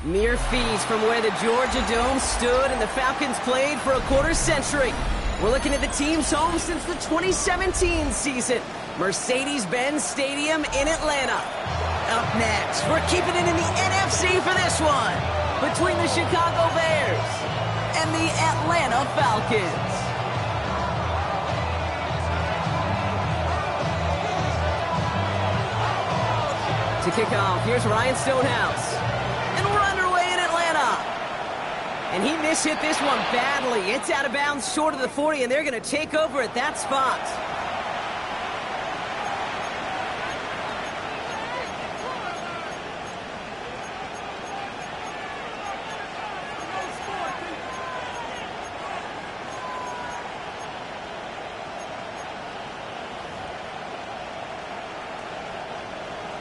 Mere feet from where the Georgia Dome stood and the Falcons played for a quarter century. We're looking at the team's home since the 2017 season. Mercedes-Benz Stadium in Atlanta. Up next, we're keeping it in the NFC for this one. Between the Chicago Bears and the Atlanta Falcons. To kick off, here's Ryan Stonehouse. And we're underway in Atlanta. And he mishit this one badly. It's out of bounds short of the 40, and they're going to take over at that spot.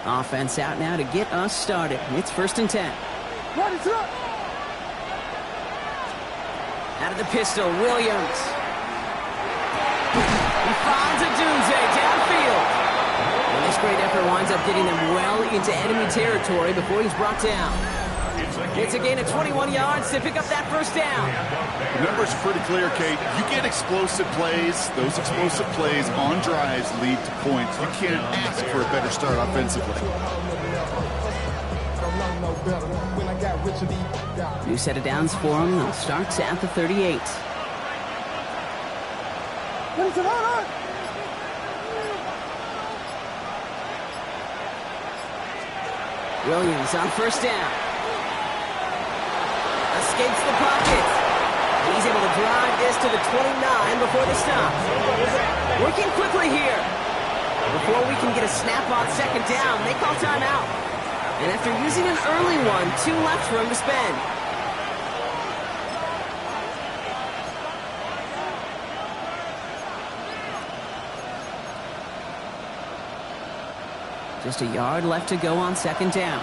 Offense out now to get us started. It's 1st and 10. Out of the pistol, Williams. He finds a Dunze downfield. And this great effort winds up getting them well into enemy territory before he's brought down. It's a gain of 21 yards to pick up that first down. The numbers are pretty clear, Kate. You get explosive plays. Those explosive plays on drives lead to points. You can't ask for a better start offensively. New set of downs for him. They'll start at the 38. Williams on first down. Escapes the pocket. He's able to drive this to the 29 before the stop. Working quickly here. Before we can get a snap on 2nd down, they call timeout. And after using an early one, 2 left for him to spend. Just a yard left to go on 2nd down.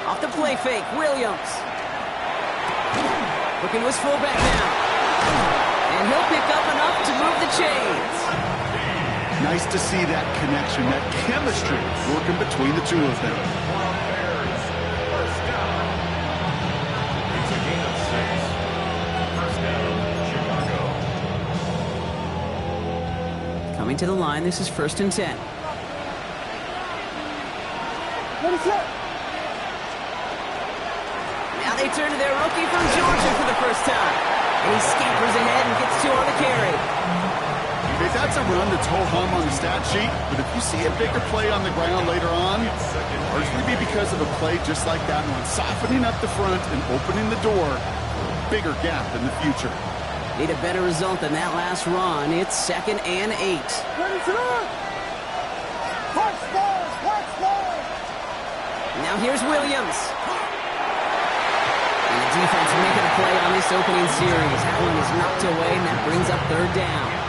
Off the play fake, Williams. Looking to his fullback now. And he'll pick up enough to move the chains. Nice to see that connection, that chemistry working between the two of them. It's a gain of 6. First down, Chicago. Coming to the line, this is 1st and 10. Now they turn to their rookie from Georgia for the first time. And he scampers ahead and gets 2 on the carry. Okay, that's a run that's ho-hum on the stat sheet, but if you see a bigger play on the ground later on, it'll largely be because of a play just like that one, softening up the front and opening the door for a bigger gap in the future. Need a better result than that last run. It's 2nd and 8. Now here's Williams. And the defense making a play on this opening series. That one is knocked away, and that brings up 3rd down.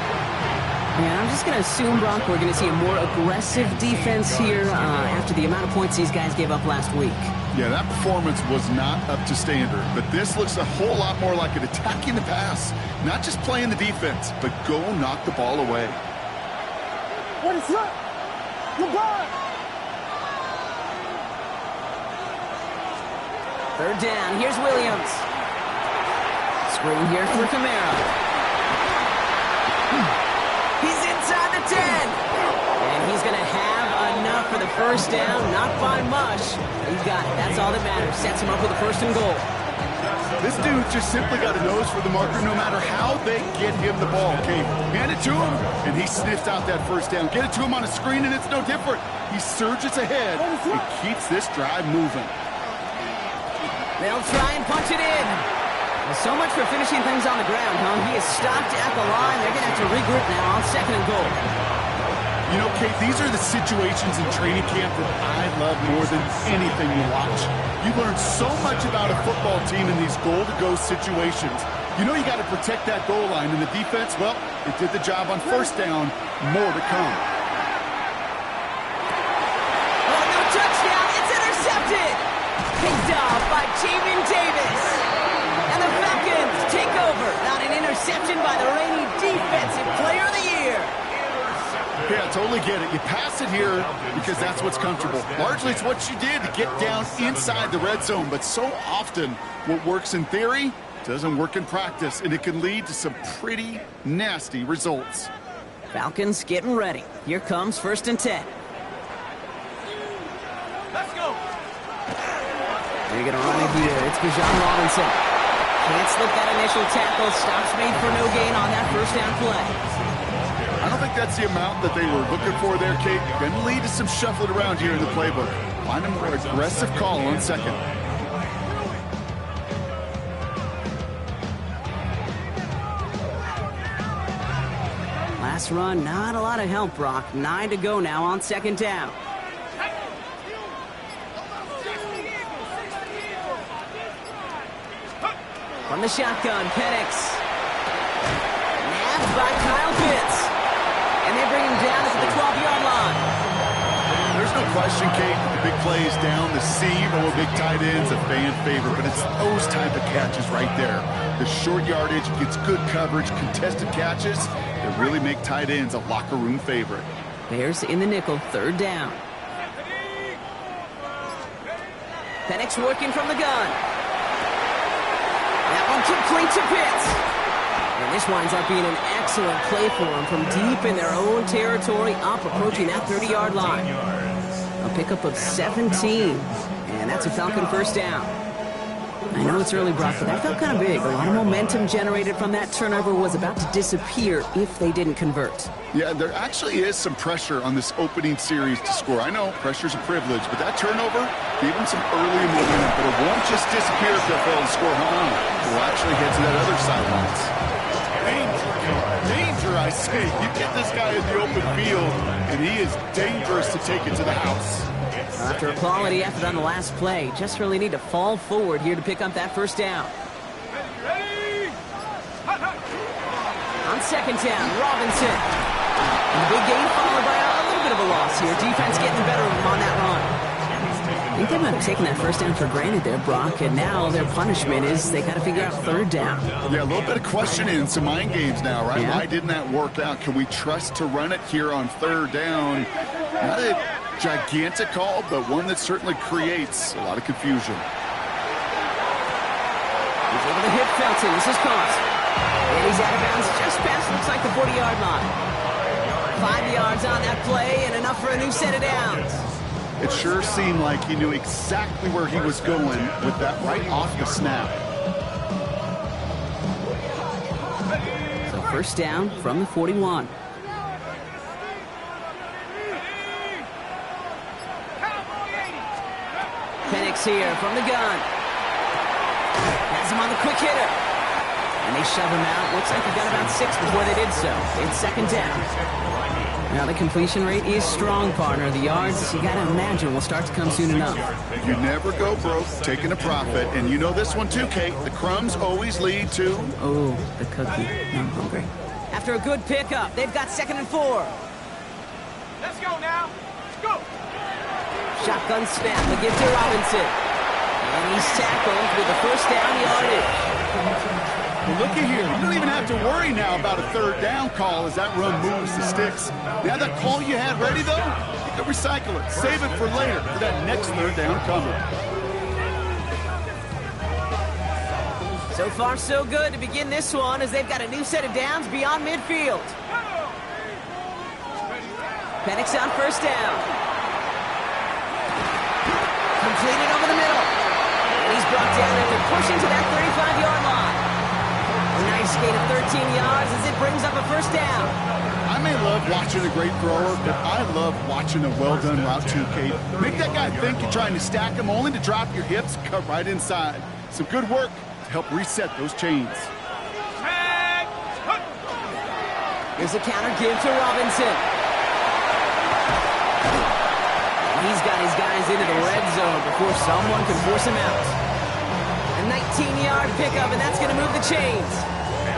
And I'm just going to assume, Brock, we're going to see a more aggressive defense here after the amount of points these guys gave up last week. Yeah, that performance was not up to standard, but this looks a whole lot more like it attacking the pass. Not just playing the defense, but go knock the ball away. What is that? Goodbye. 3rd down, here's Williams. Screen here for Kamara. He's inside the 10. And he's going to have enough for the first down. Not by much. He's got it. That's all that matters. Sets him up with a 1st and goal. This dude just simply got a nose for the marker no matter how they get him the ball. Okay, hand it to him, and he sniffs out that first down. Get it to him on a screen, and it's no different. He surges ahead and keeps this drive moving. They'll try and punch it in. Well, so much for finishing things on the ground, huh? He is stopped at the line. They're going to have to regroup now on 2nd and goal. You know, Kate, these are the situations in training camp that I love more than anything to watch. You learn so much about a football team in these goal-to-go situations. You know you got to protect that goal line, and the defense, well, it did the job on 1st down. More to come. Oh, no touchdown. It's intercepted. Picked off by Jamin Davis. And the Falcons take over. Not an interception by the reigning Defensive Player of the Year. Yeah, totally get it. You pass it here because that's what's comfortable. Largely, it's what you did to get down inside the red zone. But so often, what works in theory doesn't work in practice, and it can lead to some pretty nasty results. Falcons getting ready. Here comes 1st and 10. Let's go. They're going to run it here. It's Bijan Robinson. Can't slip that initial tackle. Stops made for no gain on that first down play. I don't think that's the amount that they were looking for there, Kate. Going to lead to some shuffling around here in the playbook. Find a more aggressive call on 2nd. Last run, not a lot of help, Brock. 9 to go now on 2nd down. From the shotgun, Penix. Nabbed by Kyle Pitts. And they bring him down at the 12-yard line. There's no question, Kate, the big plays down the seam or big tight ends, a fan favorite, but it's those type of catches right there. The short yardage, gets good coverage, contested catches that really make tight ends a locker room favorite. Bears in the nickel, 3rd down. Penix working from the gun. That one complete to Pitts. And this winds up being an excellent play for them from deep in their own territory, up approaching that 30-yard line. A pickup of 17, and that's a Falcon 1st down. I know it's early, Brock, but that felt kind of big. A lot of momentum generated from that turnover was about to disappear if they didn't convert. Yeah, there actually is some pressure on this opening series to score. I know pressure's a privilege, but that turnover gave them some early momentum, but it won't just disappear if they fail to score. We'll actually head to that other sidelines. Danger, I say. You get this guy in the open field, and he is dangerous to take it to the house. After a quality effort on the last play, just really need to fall forward here to pick up that 1st down. On 2nd down, Robinson. And the big gain followed by a little bit of a loss here. Defense getting the better of them on that run. I think they might have taken that 1st down for granted there, Brock, and now their punishment is they got to figure out 3rd down. Yeah, a little bit of questioning and some mind games now, right? Yeah. Why didn't that work out? Can we trust to run it here on 3rd down? Not a gigantic call, but one that certainly creates a lot of confusion. He's able to hit Felton. This is caught. And he's out of bounds just past, looks like the 40-yard line. 5 yards on that play and enough for a new set of downs. It sure seemed like he knew exactly where he was going with that right off the snap. So 1st down from the 41. Penix here from the gun. Has him on the quick hitter. And they shove him out. Looks like he got about 6 before they did so. It's 2nd down. Now the completion rate is strong, partner. The yards, you got to imagine, will start to come soon enough. You never go broke taking a profit. And you know this one too, Kate. The crumbs always lead to... Oh, the cookie. I'm hungry. After a good pickup, they've got 2nd and 4. Let's go now. Let's go. Shotgun snap, they give to Robinson. And he's tackled with the 1st down yardage. Well, look at here. You don't even have to worry now about a 3rd down call as that run moves the sticks. Now that call you had ready, though, you can recycle it. Save it for later for that next 3rd down coming. So far, so good to begin this one as they've got a new set of downs beyond midfield. Penix on 1st down. Completed over the middle. And he's brought down after pushing to that 35-yard line. A nice gain of 13 yards as it brings up a 1st down. I may love watching a great thrower, but I love watching a well-done route too, Kate. Make that guy think you're trying to stack him only to drop your hips, cut right inside. Some good work to help reset those chains. Here's a counter give to Robinson. He's got his guys into the red zone before someone can force him out. A 19-yard pickup, and that's going to move the chains.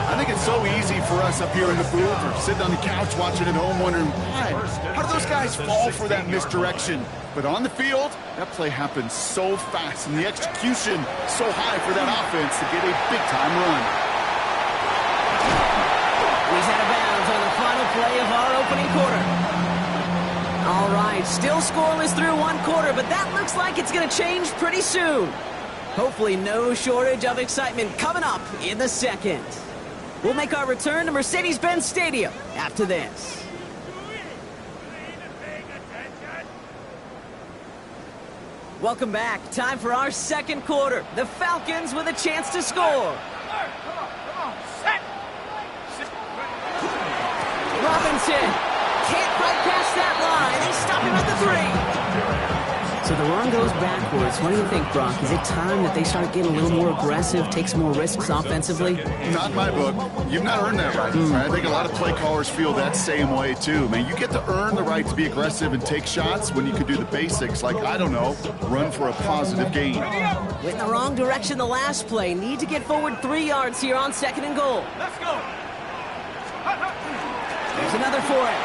I think it's so easy for us up here in the booth or sitting on the couch watching at home wondering, why? How do those guys fall for that misdirection? But on the field, that play happens so fast, and the execution so high for that offense to get a big-time run. He's out of bounds on the final play of our opening quarter. All right, still scoreless through one quarter, but that looks like it's going to change pretty soon. Hopefully no shortage of excitement coming up in the second. We'll make our return to Mercedes-Benz Stadium after this. Welcome back. Time for our second quarter. The Falcons with a chance to score. Come on, set. Robinson can't quite pass that line. They stop him at the 3. So the run goes backwards. What do you think, Brock? Is it time that they start getting a little more aggressive, take some more risks offensively? Not in my book. You've not earned that right. I think a lot of play callers feel that same way, too. Man, you get to earn the right to be aggressive and take shots when you could do the basics, like, I don't know, run for a positive gain. Went in the wrong direction the last play. Need to get forward 3 yards here on 2nd and goal. Let's go. There's another for it.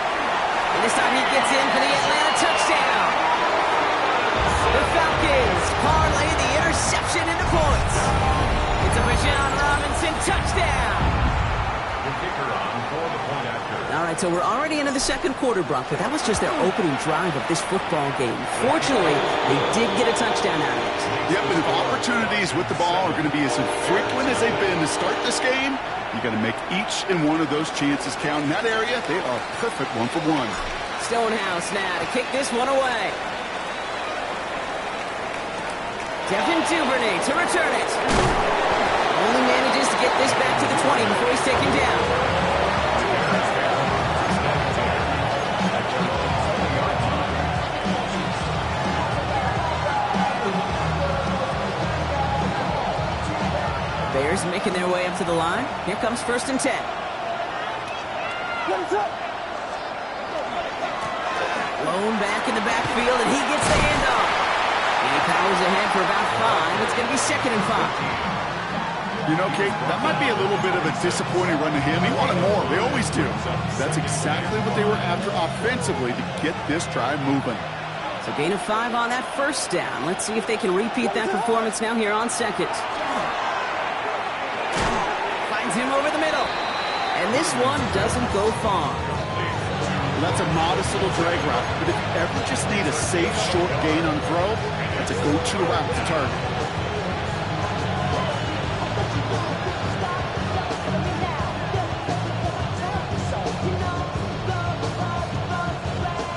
And this time he gets in for the Atlanta touchdown. The Falcons parlay the interception into points. It's a Bijan Robinson touchdown. The kicker on for the point after. All right, so we're already into the second quarter, Brock, but that was just their opening drive of this football game. Fortunately, they did get a touchdown out of it. Yep, and if opportunities with the ball are going to be as infrequent as they've been to start this game, you got to make each and one of those chances count. In that area, they are perfect 1-for-1. Stonehouse now to kick this one away. Devin Duvernay to return it. Only manages to get this back to the 20 before he's taken down. Bears making their way up to the line. Here comes 1st and 10. Lone back in the backfield, and he gets the handoff. He powers ahead for about 5. It's going to be 2nd and 5. You know, Kate, that might be a little bit of a disappointing run to him. He wanted more. They always do. That's exactly what they were after offensively to get this drive moving. So gain of 5 on that 1st down. Let's see if they can repeat that performance now here on 2nd. Finds him over the middle. And this one doesn't go far. That's a modest little drag route, but if you ever just need a safe, short gain on throw, that's a go-to route to target.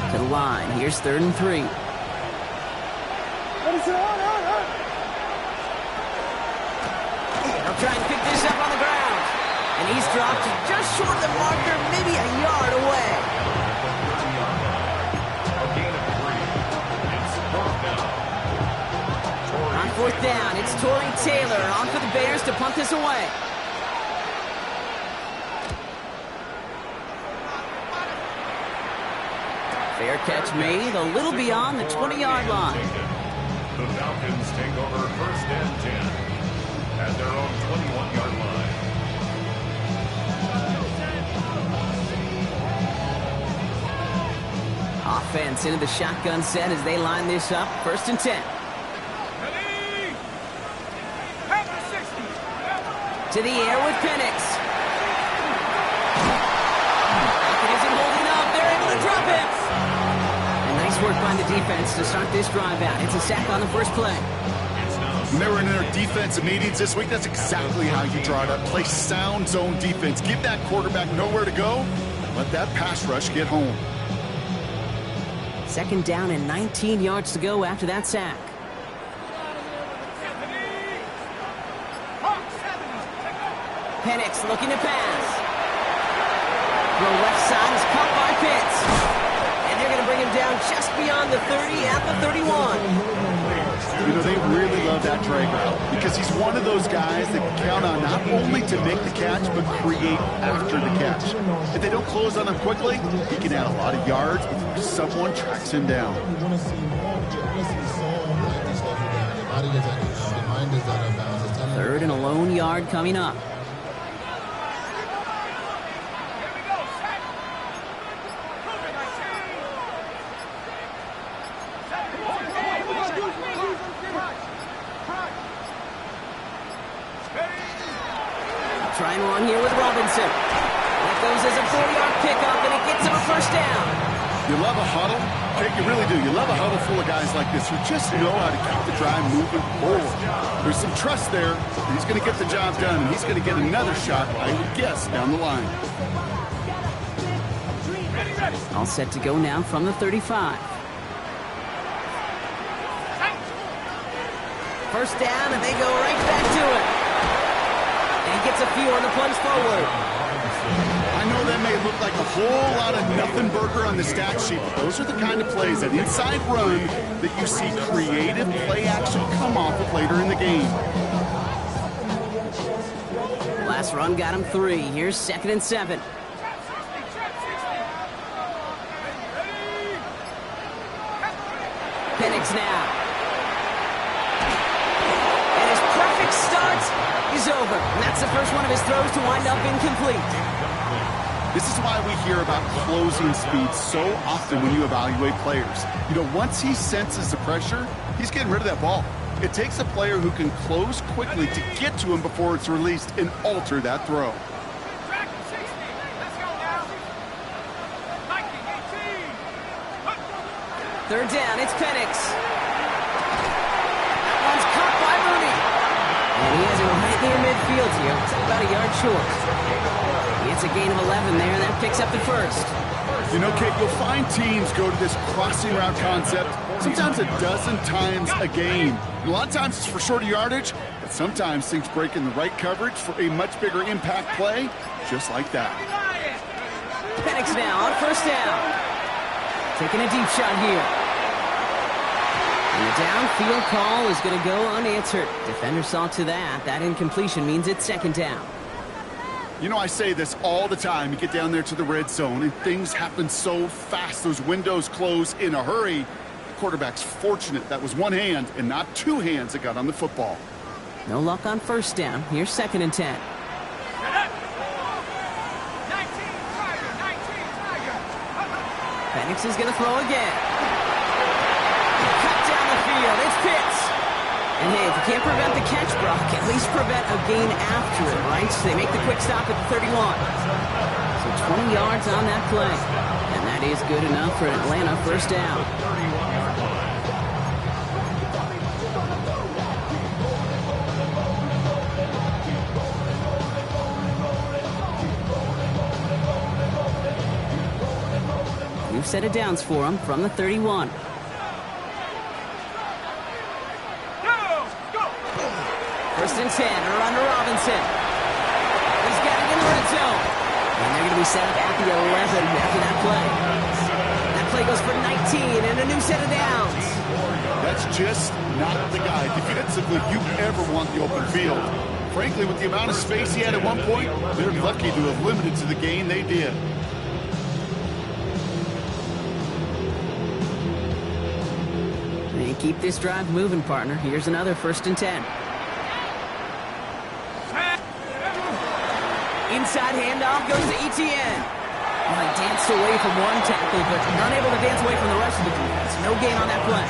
To the line. Here's 3rd and 3. They'll try and pick this up on the ground. And he's dropped just short of the marker, maybe a yard away. On 4th down, it's Torrey Taylor on for the Bears to punt this away. Fair catch made, a little beyond the 20-yard line. The Falcons take over 1st and 10 at their own 21-yard line. Offense into the shotgun set as they line this up. 1st and 10. To the air with Penix. It isn't holding up. They're able to drop him. And nice work by the defense to start this drive out. It's a sack on the 1st play. When they were in their defensive meetings this week, that's exactly how you draw it up. Play sound zone defense. Give that quarterback nowhere to go. Let that pass rush get home. 2nd down and 19 yards to go after that sack. Penix looking to pass. The left side is caught by Pitts. And they're going to bring him down just beyond the 30 at the 31. You know, they really love that drag route because he's one of those guys that can count on not only to make the catch, but create after the catch. If they don't close on him quickly, he can add a lot of yards before someone tracks him down. 3rd and a lone yard coming up. Trying one here with Robinson. That goes as a 4-yard pickup, and it gets him a 1st down. You love a huddle? Okay, you really do. You love a huddle full of guys like this who just know how to keep the drive moving forward. There's some trust there. He's going to get the job done, and he's going to get another shot, I would guess, down the line. All set to go now from the 35. First down, and they go right back to it. And gets a few on the plunge forward. I know that may look like a whole lot of nothing burger on the stat sheet, but those are the kind of plays, that inside run, that you see creative play action come off of later in the game. Last run got him 3. Here's 2nd and 7. Penix now. And his perfect start is over. And that's the first one of his throws to wind up incomplete. This is why we hear about closing speed so often when you evaluate players. You know, once he senses the pressure, he's getting rid of that ball. It takes a player who can close quickly to get to him before it's released and alter that throw. Third down, it's Penix. That one's caught by Mooney. And he has it right near midfield here. It's about a yard short. It's a gain of 11 there, and that picks up the first. You know, Kate, you'll find teams go to this crossing route concept sometimes a dozen times a game. And a lot of times it's for shorter yardage, but sometimes things break in the right coverage for a much bigger impact play, just like that. Penix now on first down. Taking a deep shot here. And the downfield call is going to go unanswered. Defender saw to that. That incompletion means it's 2nd down. You know, I say this all the time. You get down there to the red zone, and things happen so fast. Those windows close in a hurry. The quarterback's fortunate that was one hand and not two hands that got on the football. No luck on first down. Here's 2nd and 10. Penix is going to throw again. Cut down the field. It's Pitts. And hey, if you can't prevent the catch, Brock, at least prevent a gain after it, right? So they make the quick stop at the 31. So 20 yards on that play. And that is good enough for Atlanta first down. We've set it downs for him from the 31. First and 10, a run to Robinson. He's got it in the red zone. And they're going to be set up at the 11 after that play. That play goes for 19 and a new set of downs. That's just not the guy defensively you ever want the open field. Frankly, with the amount of space he had at one point, they're lucky to have limited to the gain they did. They keep this drive moving, partner. Here's another 1st and 10. Inside handoff goes to Etienne. Well, he danced away from one tackle, but unable to dance away from the rest of the defense. No gain on that play.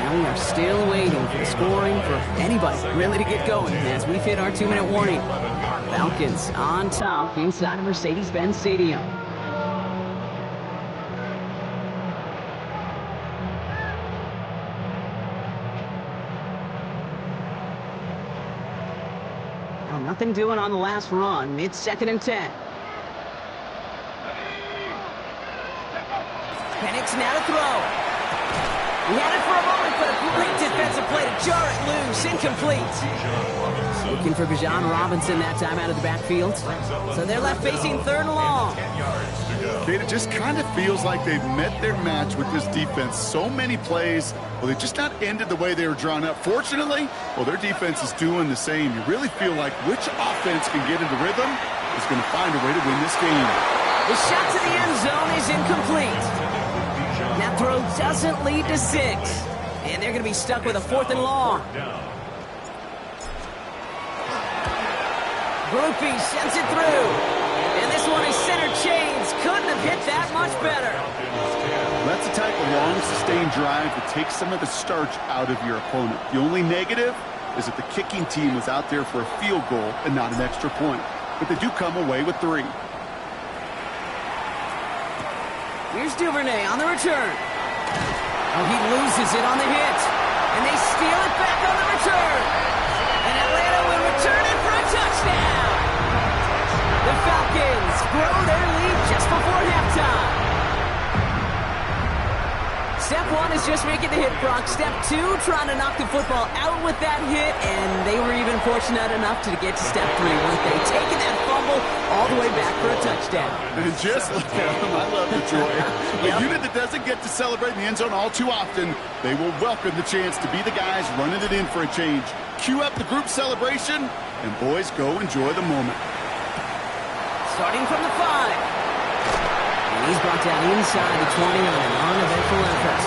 Now we are still waiting for the scoring for anybody really to get going as we've hit our 2-minute warning. Falcons on top inside of Mercedes-Benz Stadium. Nothing doing on the last run. It's 2nd and 10. Penix now to throw. He had it for a moment, but a great defensive play to jar it loose. Incomplete. Looking for Bijan Robinson that time out of the backfield. So they're left facing 3rd and long. Kate, it just kind of feels like they've met their match with this defense. So many plays, well, they just not ended the way they were drawn up. Fortunately, well, their defense is doing the same. You really feel like which offense can get into rhythm is going to find a way to win this game. The shot to the end zone is incomplete. That throw doesn't lead to 6. And they're going to be stuck with a 4th and long. Groupie sends it through. And this one is center chains. Couldn't have hit that much better. That's the type of long, sustained drive that takes some of the starch out of your opponent. The only negative is that the kicking team was out there for a field goal and not an extra point. But they do come away with 3. Here's Duvernay on the return. Oh, he loses it on the hit. And they steal it back on the return. And Atlanta will return it for a touchdown. The Falcons grow their lead just before halftime. Step one is just making the hit, Brock. Step two, trying to knock the football out with that hit, and they were even fortunate enough to get to step three, weren't they? Taking that fumble all the way back for a touchdown. And just look at them. I love the joy. A unit that doesn't get to celebrate in the end zone all too often, they will welcome the chance to be the guys running it in for a change. Cue up the group celebration, and boys, go enjoy the moment. Starting from the 5. And he's brought down inside the 20 on an uneventful effort.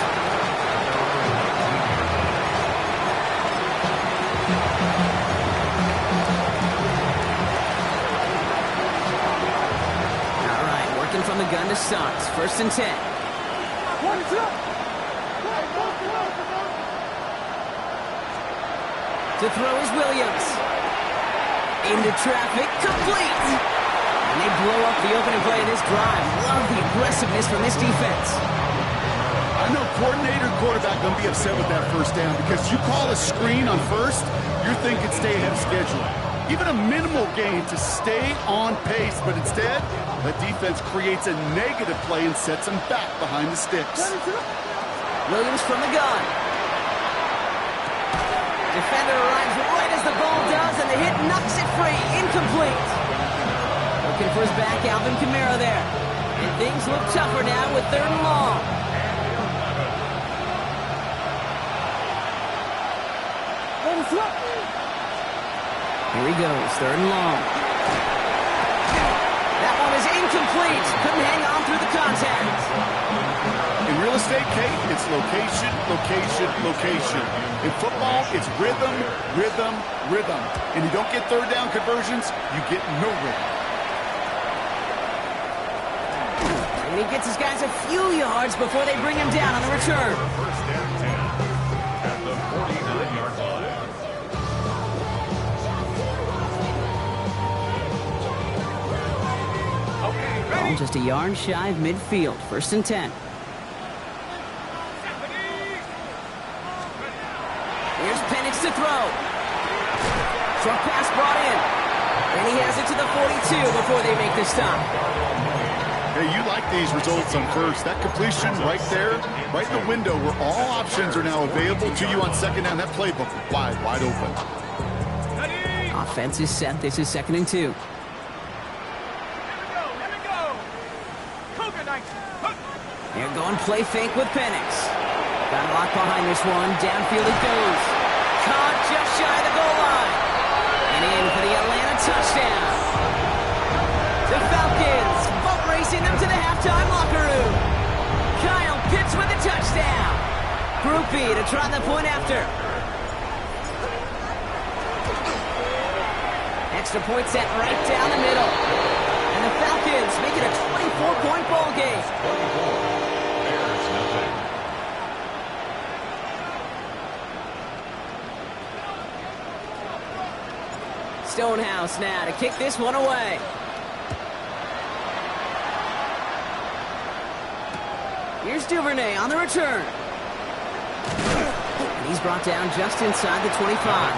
All right, working from the gun to start. 1st and 10. To throw is Williams. Into traffic, complete. And they blow up the opening play of this drive. Love the aggressiveness from this defense. I know coordinator and quarterback going to be upset with that first down because you call a screen on first, you're thinking stay ahead of schedule. Even a minimal gain to stay on pace, but instead, the defense creates a negative play and sets them back behind the sticks. Williams from the gun. Defender arrives right as the ball does, and the hit knocks it free. Incomplete. Looking for his back, Alvin Kamara there. And things look tougher now with 3rd and long. Here he goes, 3rd and long. That one is incomplete. Couldn't hang on through the contact. In real estate, Kate, it's location, location, location. In football, it's rhythm, rhythm, rhythm. And you don't get 3rd down conversions, you get no rhythm. And he gets his guys a few yards before they bring him down on the return. 1st and 10 at the 49-yard line. Ball just a yard shy of midfield. 1st and 10. Here's Penix to throw. Short pass brought in. And he has it to the 42 before they make the stop. Hey, you like these results on first. That completion right there, right in the window where all options are now available to you on 2nd down. That playbook wide open. Offense is set. This is 2nd and 2. They're going play fake with Penix. Got a lock behind this one. Downfield it goes. Caught just shy of the goal line. And in for the Atlanta touchdown. The Falcons boat racing them to the halftime locker room. Kyle Pitts with the touchdown. Groupie to try the point after. Extra point set right down the middle. And the Falcons make it a 24-point ball game. 24. Bears nothing. Stonehouse now to kick this one away. Here's Duvernay on the return. And he's brought down just inside the 25.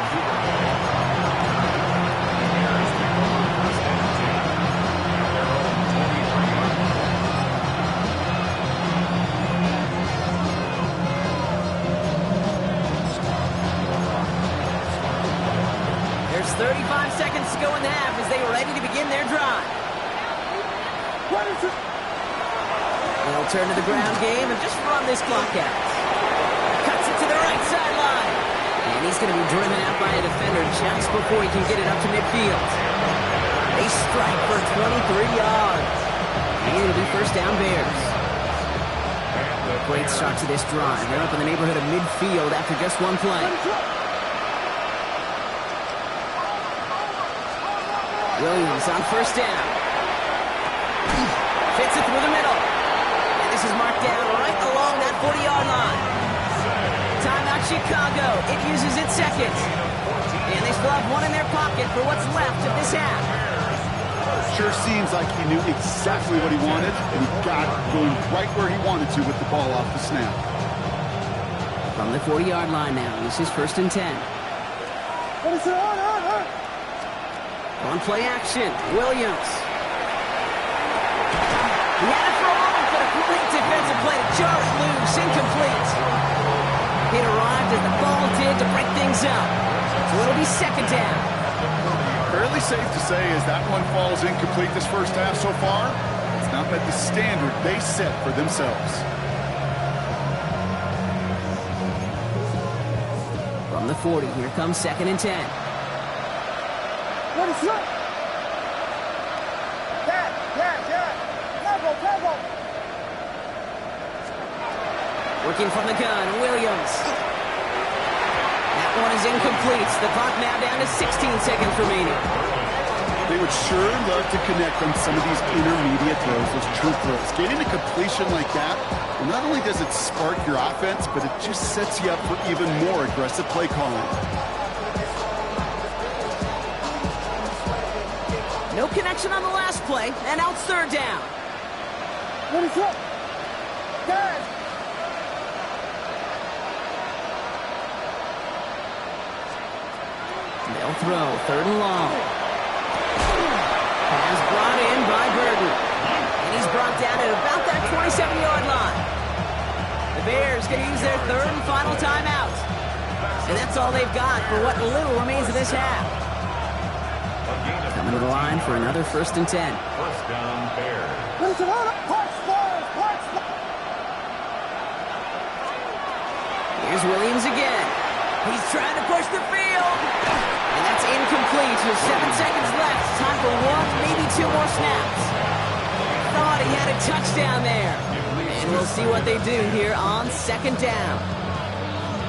There's 35 seconds to go in the half as they are ready to begin their drive. They'll turn to the ground game and just run this clock out. Cuts it to the right sideline. And he's going to be driven out by a defender just before he can get it up to midfield. They strike for 23 yards. And it'll be 1st down Bears. Great start to this drive. They're up in the neighborhood of midfield after just one play. Williams on 1st down. Fits it through the middle. And this is marked down right along that 40-yard line. Timeout Chicago. It uses its 2nd. And they still have one in their pocket for what's left of this half. sure seems like he knew exactly what he wanted, and he got it, going right where he wanted to with the ball off the snap. From the 40-yard line now, this is 1st and 10. On play action, Williams. He had it for a moment, but a great defensive play to jar it loose, incomplete. It arrived as the ball did to break things up. So it'll be 2nd down. Fairly safe to say as that one falls incomplete this first half so far, it's not met the standard they set for themselves. From the 40, here comes 2nd and 10. Ready, set. Level. Working from the gun, Williams. That one is incomplete. The clock now down to 16 seconds remaining. They would sure love to connect on some of these intermediate throws, those true throws. Getting a completion like that, well, not only does it spark your offense, but it just sets you up for even more aggressive play calling. No connection on the last play, and now it's 3rd down. Ready, set. Guys. They'll throw, 3rd and long. Pass brought in by Burton. And he's brought down at about that 27-yard line. The Bears going to use their 3rd and final timeout. And that's all they've got for what little remains of this half. Coming to the line for another 1st and 10. 1st down, Bears. Here's Williams again. He's trying to push the field. And that's incomplete with 7 seconds left. Time for 1, maybe 2 more snaps. Thought he had a touchdown there. And we'll see what they do here on 2nd down.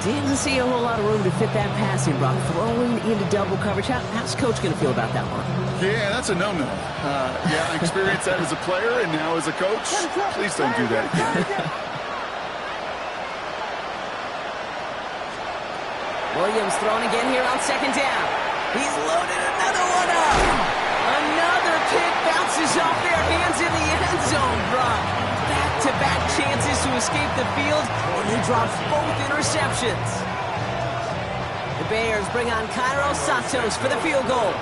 Didn't see a whole lot of room to fit that passing, Brock. Throwing into double coverage. How's Coach going to feel about that one? Yeah, that's a no-no. I experienced that as a player and now as a coach. Please don't do that again. Williams throwing again here on 2nd down. He's loaded another one up. Another kick bounces off their hands in the end zone, Brock. Back-to-back chances to escape the field, and he drops both interceptions. The Bears bring on Cairo Santos for the field goal.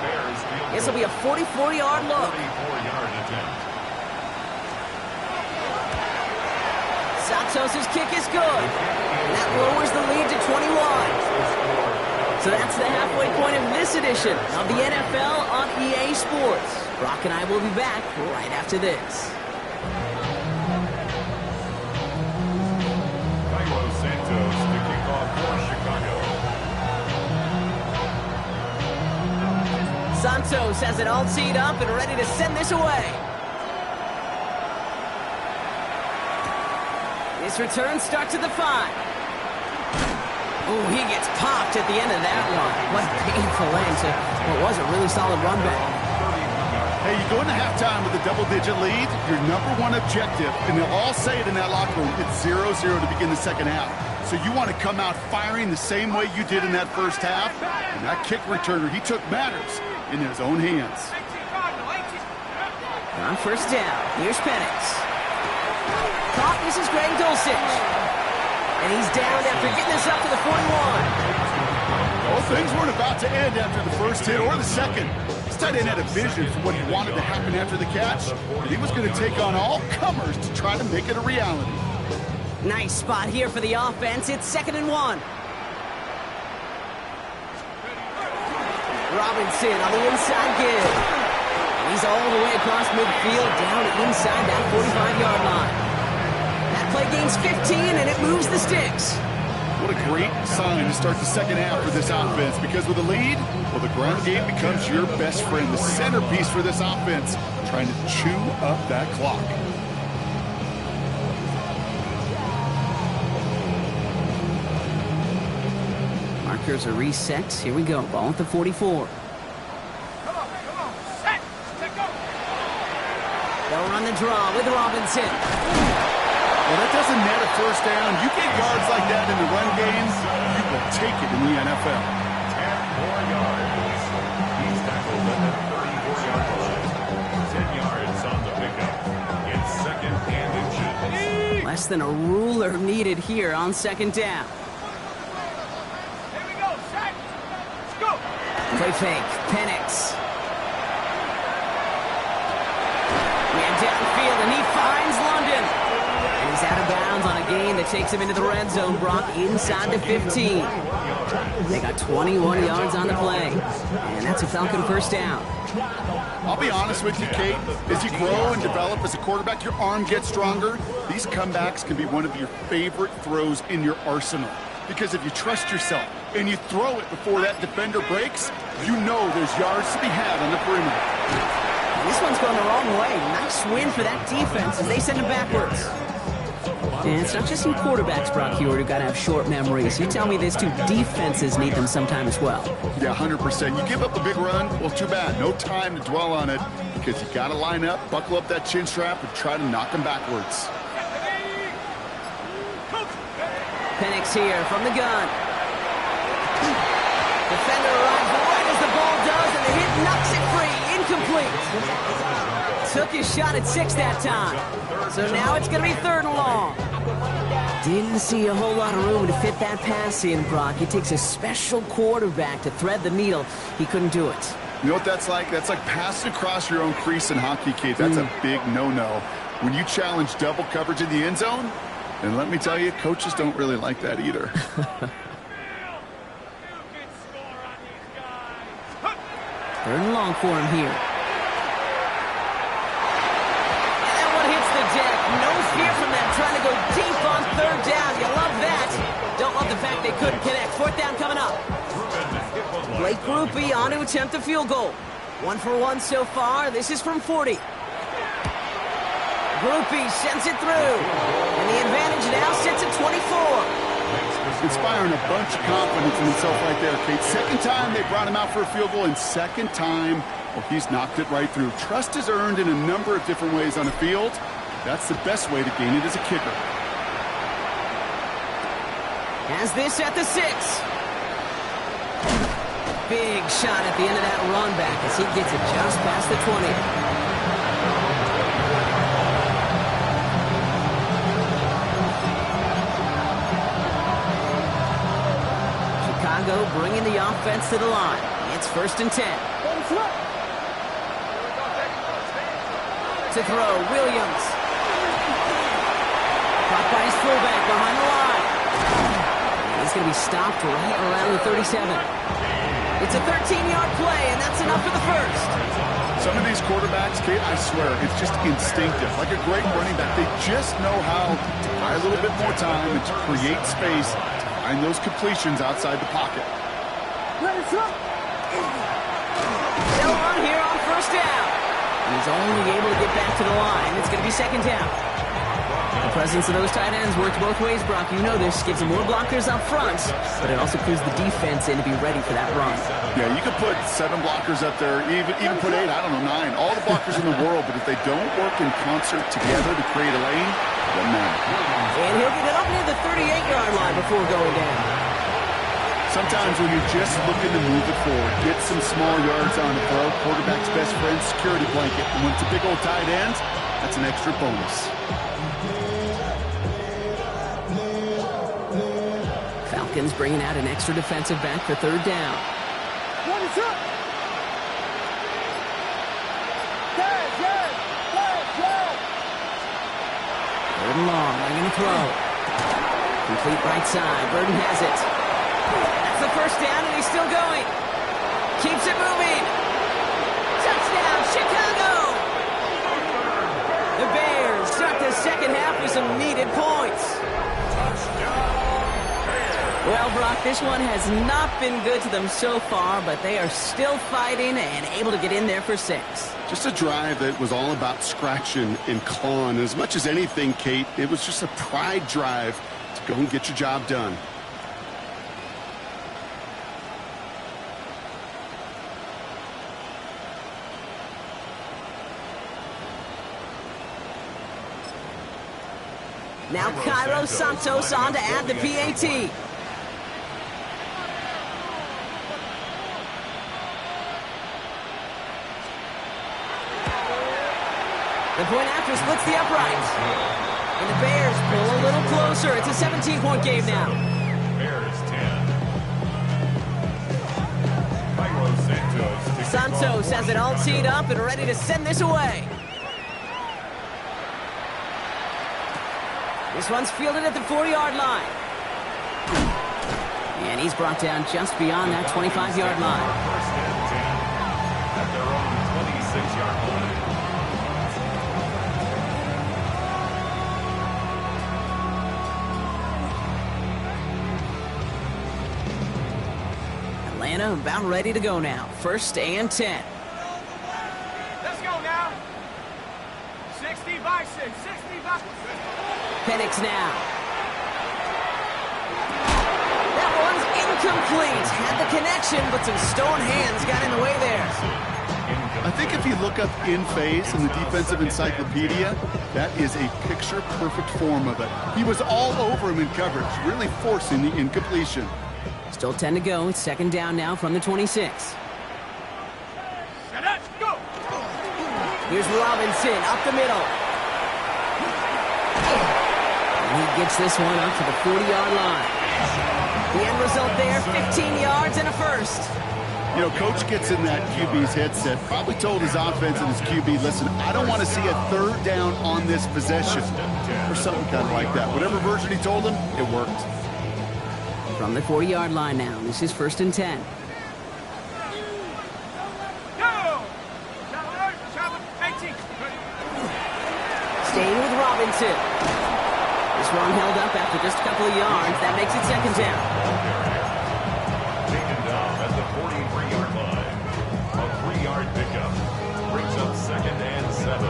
This will be a 44-yard look. 44-yard attempt. Santos' kick is good. And that lowers the lead to 21. So that's the halfway point of this edition of the NFL on EA Sports. Brock and I will be back right after this. Cairo Santos to kick off for Chicago. Santos has it all teed up and ready to send this away. This return starts at the 5. Oh, he gets popped at the end of that one. What a painful end to what was a really solid run back. Hey, you go into halftime with a double-digit lead, your #1 objective, and they'll all say it in that locker room, it's 0-0 to begin the second half. So you want to come out firing the same way you did in that first half, and that kick returner, he took matters in his own hands. On 1st down, here's Penix. Caught, this is Greg Dulcich. And he's down after getting this up to the 41. Well, things weren't about to end after the first hit or the second. This tight end had a vision for what he wanted to happen after the catch. And he was going to take on all comers to try to make it a reality. Nice spot here for the offense. It's 2nd and 1. Robinson on the inside give. He's all the way across midfield, down inside that 45-yard line. That play gains 15, and it moves the sticks. What a great sign to start the second half for this offense, because with a lead, well, the ground game becomes your best friend, the centerpiece for this offense, trying to chew up that clock. Markers are reset. Here we go. Ball at the 44. Come on, set, go. They'll run the draw with Robinson. Well, that doesn't net a first down. You get yards like that in the run game, you will take it in the NFL. 10 more yards. He's tackled at the 34-yard line. less than a ruler needed here on second down. Here we go, set. Let's go. Play fake, Penix. Man downfield, and he finds London. And he's out of bounds on a gain that takes him into the red zone, Brock, inside the 15. They got 21 yards on the play, and that's a Falcon first down. I'll be honest with you, Kate. As you grow and develop as a quarterback, your arm gets stronger. These comebacks can be one of your favorite throws in your arsenal. Because if you trust yourself and you throw it before that defender breaks, you know there's yards to be had on the perimeter. This one's going the wrong way. Nice win for that defense as they send him backwards. And it's not just some quarterbacks, Brock Hewitt, who've got to have short memories. You tell me these two defenses need them sometime as well. Yeah, 100%. You give up a big run, well, too bad. No time to dwell on it because you got to line up, buckle up that chin strap, and try to knock them backwards. Penix here from the gun. Defender arrives right as the ball does, and the hit knocks it free. Incomplete. Took his shot at 6 that time. So now it's going to be 3rd and long. Didn't see a whole lot of room to fit that pass in, Brock. It takes a special quarterback to thread the needle. He couldn't do it. You know what that's like? That's like passing across your own crease in hockey, Kate. That's a big no-no. When you challenge double coverage in the end zone, and let me tell you, coaches don't really like that either. Third and long for him here. And that one hits the deck. No fear from them trying to go deep on 3rd down. You love that. Don't love the fact they couldn't connect. 4th down coming up. Blake Grupe on to attempt a field goal. 1 for 1 so far. This is from 40. Grupe sends it through. And the advantage now sits at 24. Inspiring a bunch of confidence in himself right there, Kate. Second time they brought him out for a field goal, and second time, well, he's knocked it right through. Trust is earned in a number of different ways on the field. That's the best way to gain it as a kicker. Has this at the 6. Big shot at the end of that run back as he gets it just past the 20. Bringing the offense to the line. It's 1st and 10. To throw, Williams. Caught by his fullback behind the line. He's going to be stopped right around the 37. It's a 13-yard play, and that's enough for the first. Some of these quarterbacks, Kate, I swear, it's just instinctive. Like a great running back, they just know how to buy a little bit more time and to create space to find those completions outside the pocket. Still on here on 1st down. He's only able to get back to the line. It's going to be 2nd down. The presence of those tight ends works both ways, Brock. You know this. Gives them more blockers up front, but it also clues the defense in to be ready for that run. Yeah, you could put 7 blockers up there, even put 8, I don't know, 9. All the blockers in the world, but if they don't work in concert together to create a lane, it doesn't matter. And he'll get it up near the 38-yard line before going down. Sometimes when you're just looking to move it forward, get some small yards on the throw, quarterback's best friend, security blanket. And when it's a big old tight end, that's an extra bonus. Falcons bringing out an extra defensive back for 3rd down. Third and long, they're going to throw. Complete right side, Burton has it. That's the 1st down, and he's still going. Keeps it moving. Touchdown, Chicago! The Bears start the 2nd half with some needed points. Well, Brock, this one has not been good to them so far, but they are still fighting and able to get in there for 6. Just a drive that was all about scratching and clawing. As much as anything, Kate, it was just a pride drive to go and get your job done. Now Cairo Santos on to add the PAT. The point after splits the uprights. And the Bears pull a little closer. It's a 17-point game now. Bears 10. Santos has it all teed up and ready to send this away. This one's fielded at the 40-yard line. And he's brought down just beyond that 25-yard line. First and 10 at their own 26-yard line. Atlanta about ready to go now. First and 10. Let's go now. 60 by 6. 60 by 6. Penix now. That one's incomplete. Had the connection, but some stone hands got in the way there. I think if you look up in phase in the defensive encyclopedia, that is a picture-perfect form of it. He was all over him in coverage, really forcing the incompletion. Still 10 to go. It's second down now from the 26. Let's go. Here's Robinson up the middle. And he gets this one up to the 40-yard line. The end result there, 15 yards and a first. You know, coach gets in that QB's headset, probably told his offense and his QB, listen, I don't want to see a third down on this possession, or something kind of like that. Whatever version he told him, it worked. From the 40-yard line now, this is first and 10. Go. 18. Staying with Robinson. This one held up after just a couple of yards. That makes it second down. Taken down at the 43-yard line. A 3-yard pickup brings up second and 7.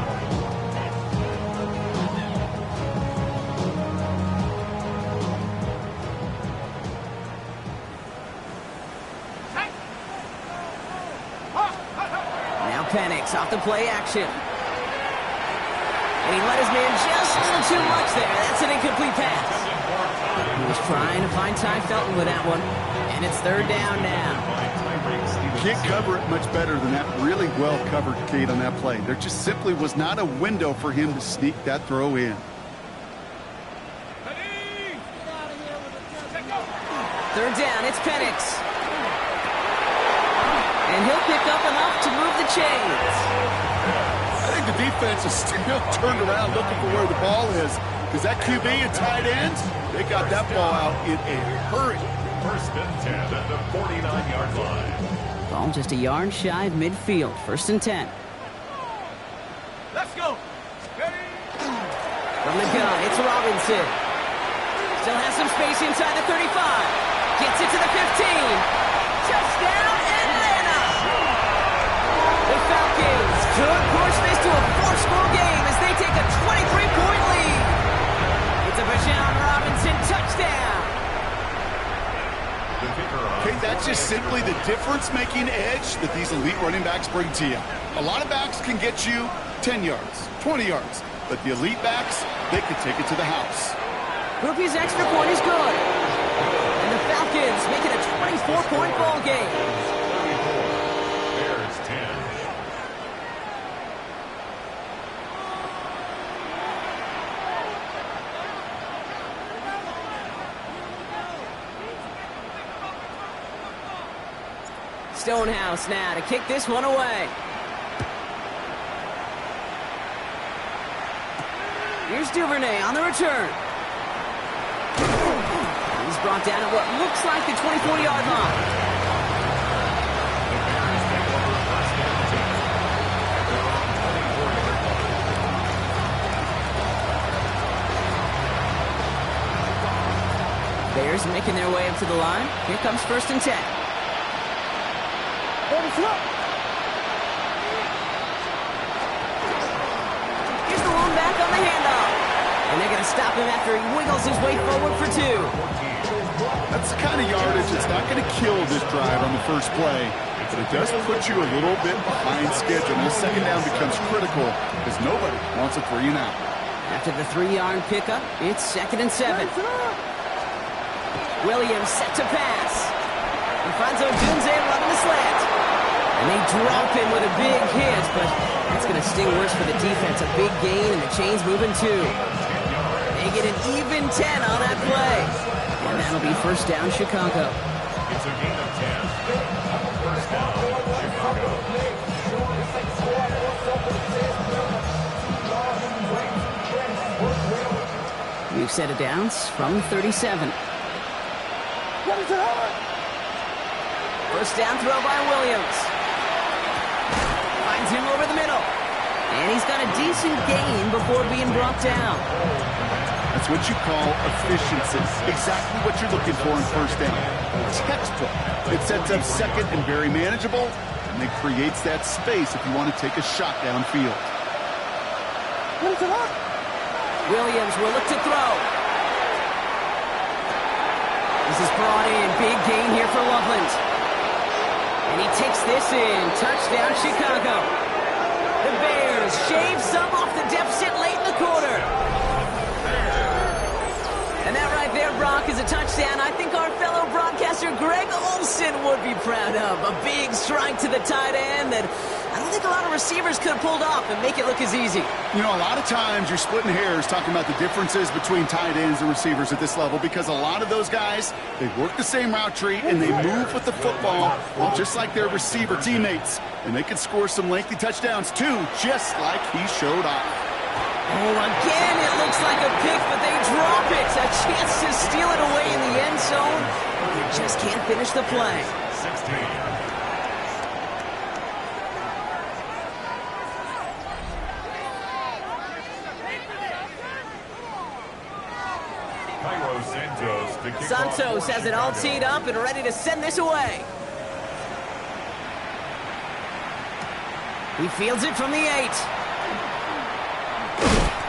Now Penix off the play action. And he let his man just a little too much there. That's an incomplete pass. He was trying to find Ty Felton with that one. And it's third down now. Can't cover it much better than that. Really well covered, Kate, on that play. There just simply was not a window for him to sneak that throw in. Third down, it's Penix. And he'll pick up enough to move the chains. I think the defense is still turned around looking for where the ball is, because that QB and tight ends, they got that ball out in a hurry. First and 10 at the 49-yard line. Ball just a yard shy of midfield. First and 10. Let's go. From the gun, it's Robinson. Still has some space inside the 35. Gets it to the 15. Touchdown, Atlanta! The Falcons could push this to a 4-score game as they take a 23-point lead. It's a Bijan Robinson touchdown. Okay, that's just simply the difference-making edge that these elite running backs bring to you. A lot of backs can get you 10 yards, 20 yards, but the elite backs, they can take it to the house. Groupie's extra point is good. And the Falcons make it a 24-point ball game. Bears 10. Stonehouse now to kick this one away. Here's Duvernay on the return. He's brought down at what looks like the 24-yard line. Bears making their way up to the line. Here comes first and 10. Here's the lone back on the handoff. And they're going to stop him after he wiggles his way forward for 2. That's the kind of yardage that's not going to kill this drive on the first play, but it does put you a little bit behind schedule. And this second down becomes critical because nobody wants a 3 and out. After the 3-yard pickup, it's second and 7. Williams set to pass. And Franzo Dunze running the slant. And they drop him with a big hit, but that's going to sting worse for the defense. A big gain, and the chain's moving too. They get an even 10 on that play. And that'll be first down, Chicago. It's a gain of 10. First down, Chicago. We've set it downs from 37. First down throw by Williams. Finds him over the middle. And he's got a decent gain before being brought down. That's what you call efficiency. Exactly what you're looking for in first down. Textbook. It sets up second and very manageable, and it creates that space if you want to take a shot downfield. Williams will look to throw. This is brought in. Big gain here for Loveland. And he takes this in. Touchdown, Chicago. The Bears shave some off the deficit late in the quarter. And that right there, Brock, is a touchdown I think our fellow broadcaster Greg Olson would be proud of. A big strike to the tight end that I don't think a lot of receivers could have pulled off and make it look as easy. You know, a lot of times you're splitting hairs talking about the differences between tight ends and receivers at this level because a lot of those guys, they work the same route tree and they move with the football just like their receiver teammates. And they can score some lengthy touchdowns too, just like he showed off. Oh, again, it looks like a pick, but they drop it. A chance to steal it away in the end zone. They just can't finish the play. 16. Santos has it all teed up and ready to send this away. He fields it from the 8.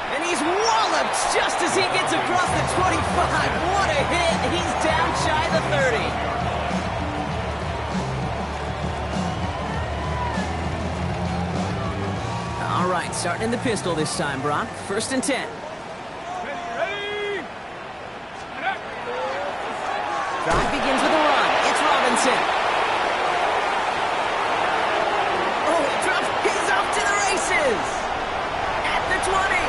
And he's walloped just as he gets across the 25. What a hit. He's down shy of the 30. All right, starting in the pistol this time, Brock. First and 10. Drive begins with a run. It's Robinson. Oh, he drops. He's off to the races. At the 20.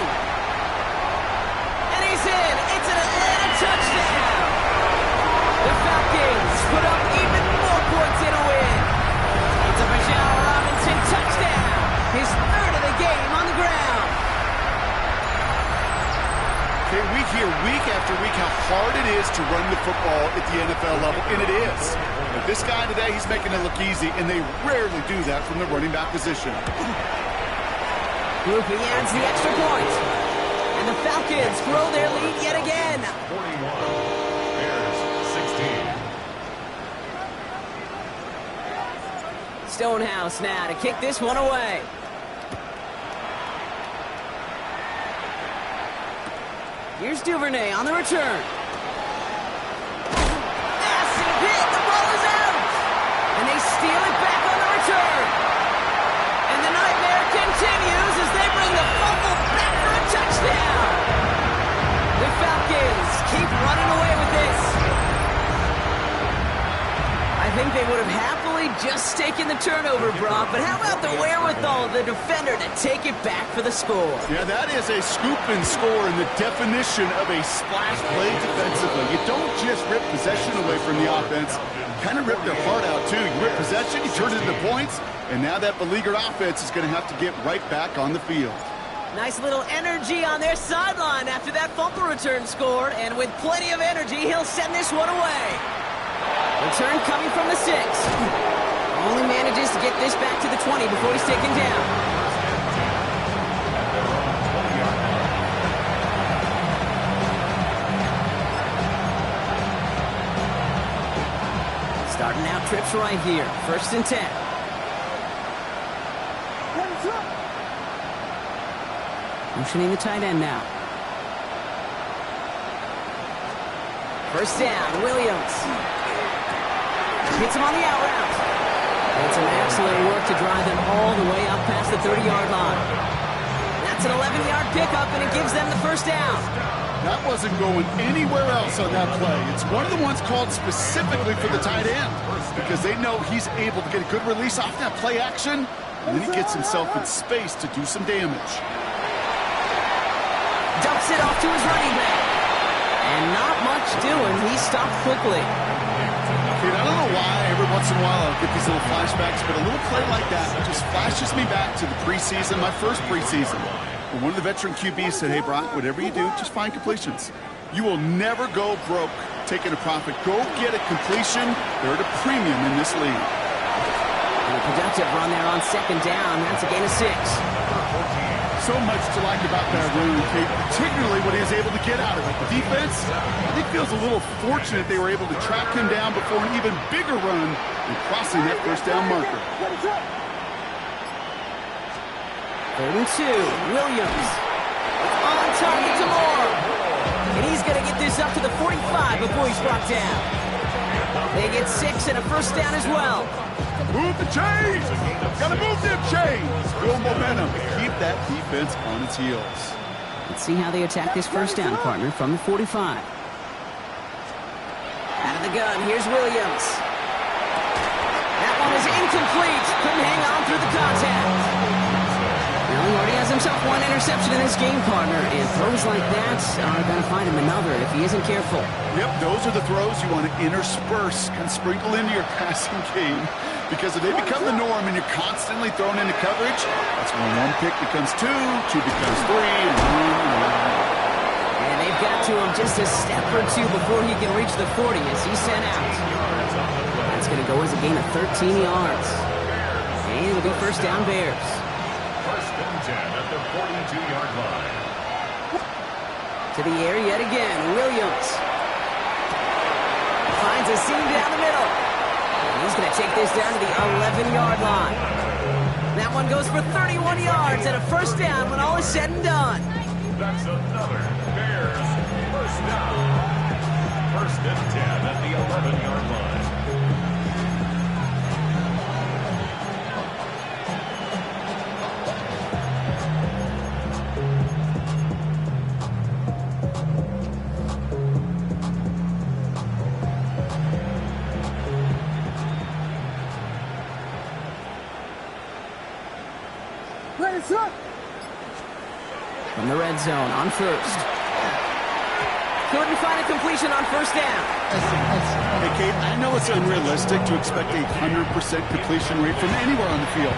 And he's in. It's an Atlanta touchdown. The Falcons put up even more points in a win. It's a Michelle Robinson touchdown. His third of the game on the ground. Okay, we hear week after week how hard it is to run the football at the NFL level, and it is. But this guy today, he's making it look easy, and they rarely do that from the running back position. Grouping adds the extra point. And the Falcons grow their lead yet again. 41. Bears 16. Stonehouse now to kick this one away. Here's Duvernay on the return. Massive hit. The ball is out. And they steal it back on the return. And the nightmare continues as they bring the fumble back for a touchdown. The Falcons keep running away with this. I think they would have happily just taken the turnover, Brock, but how about the wherewithal of the defender to take it back for the score? Yeah, that is a scoop and score in the definition of a splash play defensively. You don't just rip possession away from the offense. You kind of rip their heart out, too. You rip possession, you turn it into points, and now that beleaguered offense is going to have to get right back on the field. Nice little energy on their sideline after that fumble return score, and with plenty of energy, he'll send this one away. Return coming from the 6. Only manages to get this back to the 20 before he's taken down. Starting out trips right here. First and 10. Motioning the tight end now. First down, Williams. Hits him on the out route. And some excellent work to drive them all the way up past the 30-yard line. That's an 11-yard pickup, and it gives them the first down. That wasn't going anywhere else on that play. It's one of the ones called specifically for the tight end because they know he's able to get a good release off that play action, and then he gets himself in space to do some damage. Dumps it off to his running back. And not much doing. He stopped quickly. Dude, I don't know why every once in a while I'll get these little flashbacks, but a little play like that just flashes me back to the preseason, my first preseason. When one of the veteran QBs said, hey, Brock, whatever you do, just find completions. You will never go broke taking a profit. Go get a completion. They're at a premium in this league. And a productive run there on second down. That's a gain of 6. So much to like about that run, Kate, particularly what he was able to get out of it. The defense, I think, feels a little fortunate they were able to track him down before an even bigger run and crossing that first down marker. 3rd and 2. Williams. On target to Moore. And he's going to get this up to the 45 before he's brought down. They get 6 and a first down as well. Move the chains! Gotta move them chains! Build momentum. Keep that defense on its heels. Let's see how they attack this first down, partner, from the 45. Out of the gun, here's Williams. That one is incomplete. Couldn't hang on through the contact. Now he already has himself one interception in this game, partner, and throws like that are going to find him another if he isn't careful. Yep, those are the throws you want to intersperse and sprinkle into your passing game, because if they become the norm and you're constantly thrown into coverage, that's when one pick becomes 2 becomes 3, and 1. And they've got to him just a step or 2 before he can reach the 40 as he's sent out. That's going to go as a gain of 13 yards. And it'll be first down Bears. 1st and 10 at the 42-yard line. To the air yet again. Williams finds a seam down the middle. And he's going to take this down to the 11-yard line. That one goes for 31 yards and a first down when all is said and done. That's another Bears first down. 1st and 10 at the 11-yard line. From the red zone on first. Couldn't find a completion on first down. Hey, Kate, I know it's unrealistic to expect a 100% completion rate from anywhere on the field.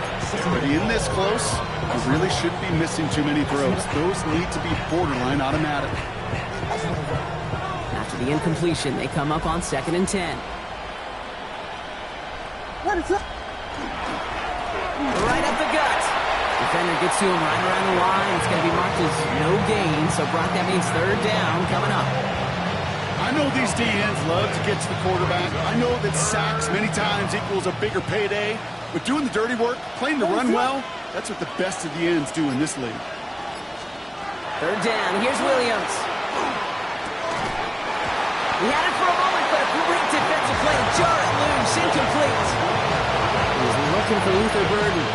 But in this close, you really shouldn't be missing too many throws. Those need to be borderline automatic. After the incompletion, they come up on 2nd and 10. Right up the gut. Defender gets to him right around the line. It's going to be marked as no gain. So, Brock, that means 3rd down coming up. I know these DNs love to get to the quarterback. I know that sacks many times equals a bigger payday. But doing the dirty work, playing the run well, that's what the best of the ends do in this league. 3rd down. Here's Williams. He had it for a moment, but a great defensive play. Jar it loose. Incomplete. He's looking for Luther Burden.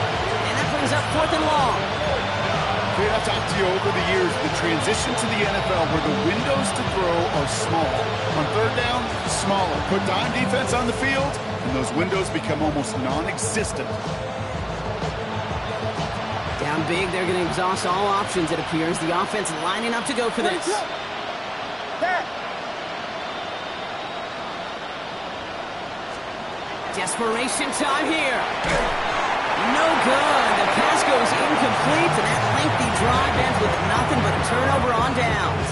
And that brings up 4th and long. Kate, I've talked to you over the years, the transition to the NFL where the windows to throw are small. On 3rd down, smaller. Put dime defense on the field, and those windows become almost non-existent. Down big, they're going to exhaust all options, it appears. The offense lining up to go for this. Desperation time here. No good. The pass goes incomplete, and that lengthy drive ends with nothing but a turnover on downs.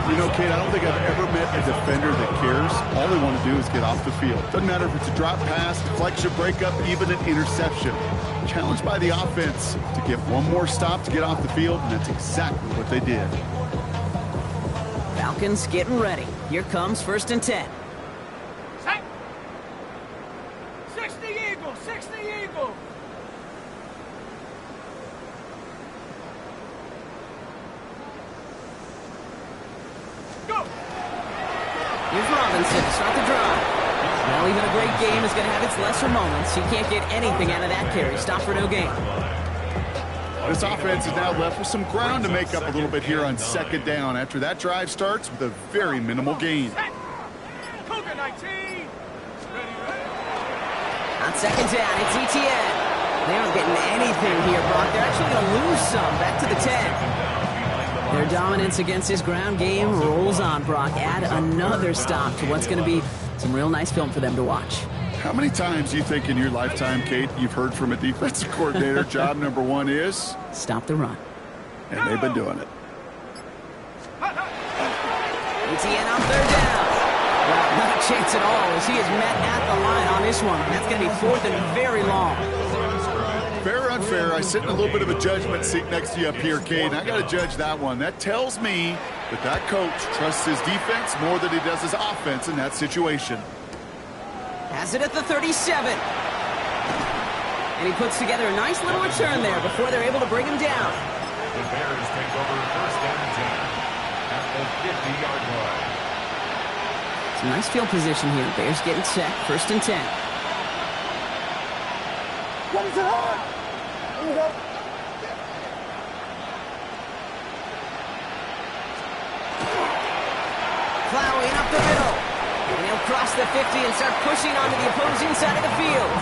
You know, Kate, I don't think I've ever met a defender that cares. All they want to do is get off the field. Doesn't matter if it's a drop pass, deflection, breakup, even an interception. Challenged by the offense to get one more stop to get off the field, and that's exactly what they did. Falcons getting ready. Here comes 1st and 10. 60 Eagle, 60 Eagle. Go. Here's Robinson to start the drive. Well, even a great game is going to have its lesser moments. You can't get anything out of that carry. Stop for no gain. This offense is now left with some ground to make up a little bit here on 2nd down after that drive starts with a very minimal gain. Cougar 19. On 2nd down, it's ETN. They aren't getting anything here, Brock. They're actually going to lose some. Back to the 10. Their dominance against his ground game rolls on, Brock. Add another stop to what's going to be some real nice film for them to watch. How many times do you think in your lifetime, Kate, you've heard from a defensive coordinator, job number one is? Stop the run. And they've been doing it. ETN on third down. Well, not a chance at all as he is met at the line on this one. That's going to be fourth and very long. Fair or unfair, I sit in a little bit of a judgment seat next to you up here, Kate, and I got to judge that one. That tells me that coach trusts his defense more than he does his offense in that situation. Has it at the 37. And he puts together a nice little return there before they're able to bring him down. The Bears take over first and 10 at the 50-yard line. Some nice field position here. Bears getting set, first and 10. What is it hard? Here we go. Plowing up the middle. And he'll cross the 50 and start pushing onto the opposing side of the field.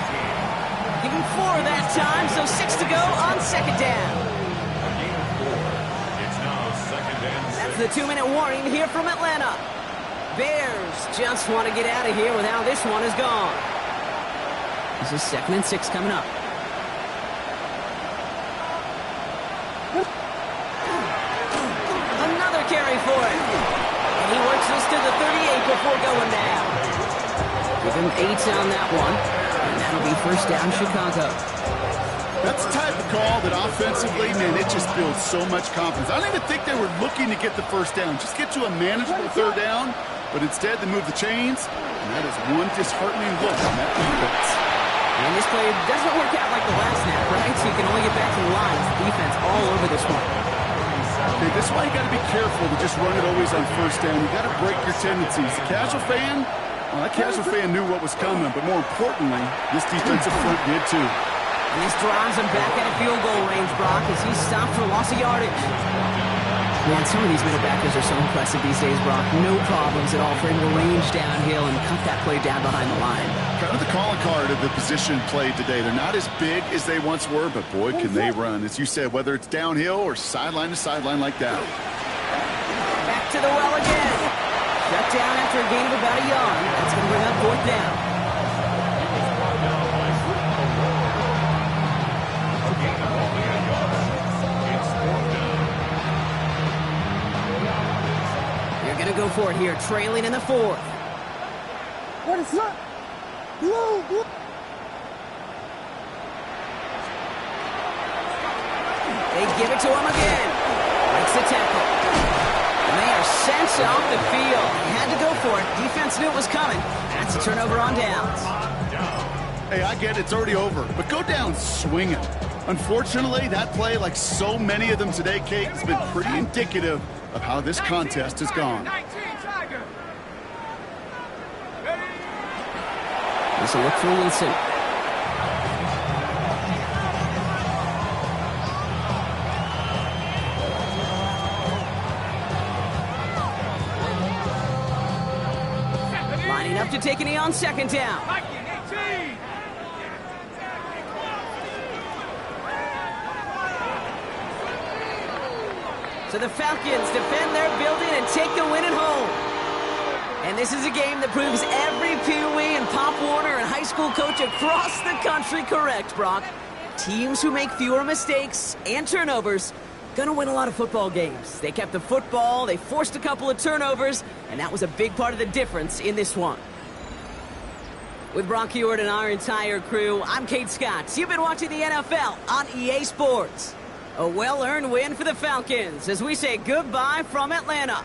Give him 4 that time, so 6 to go on second down. A gain of 4. It's now second and 6. That's the 2-minute warning here from Atlanta. Bears just want to get out of here with how this one is gone. This is second and 6 coming up. Another carry for it. And he works this to the 38 before going down. Give him 8 on that one. And that'll be first down Chicago. That's the type of call that offensively, man, it just builds so much confidence. I don't even think they were looking to get the first down. Just get to a manageable third down. But instead, they move the chains. And that is one disheartening look on that defense. And this play doesn't work out like the last snap, right? So you can only get back to the line. The defense all over this one. Okay, this is why you got to be careful to just run it always on first down. You got to break your tendencies. The casual fan, well, that casual fan knew what was coming. But more importantly, this defensive front did too. And this drives him back at a field goal range, Brock, as he's stopped for loss of yardage. Man, some of these middle backers are so impressive these days, Brock. No problems at all for him to range downhill and cut that play down behind the line. Kind of the calling card of the position played today. They're not as big as they once were, but boy, can they run. As you said, whether it's downhill or sideline to sideline like that. Back to the well again. Shut down after a gain of about a yard. That's going to bring up fourth down. A gain of only a yard. It's fourth down. You're going to go for it here, trailing in the fourth. What is up? Blue. They give it to him again. Breaks the tackle. And they are sent off the field. They had to go for it. Defense knew it was coming. That's a turnover on downs. Hey, I get it. It's already over. But go down swinging. Unfortunately, that play, like so many of them today, Kate, has been pretty indicative of how this contest has gone. 19, Tiger. This will look for Wilson. Lining up to take a knee on second down. 18. So the Falcons defend their building and take the win at home. And this is a game that proves every Pee Wee and Pop Warner and high school coach across the country correct, Brock. Teams who make fewer mistakes and turnovers gonna win a lot of football games. They kept the football, they forced a couple of turnovers, and that was a big part of the difference in this one. With Brock Hewitt and our entire crew, I'm Kate Scott. You've been watching the NFL on EA Sports. A well-earned win for the Falcons as we say goodbye from Atlanta.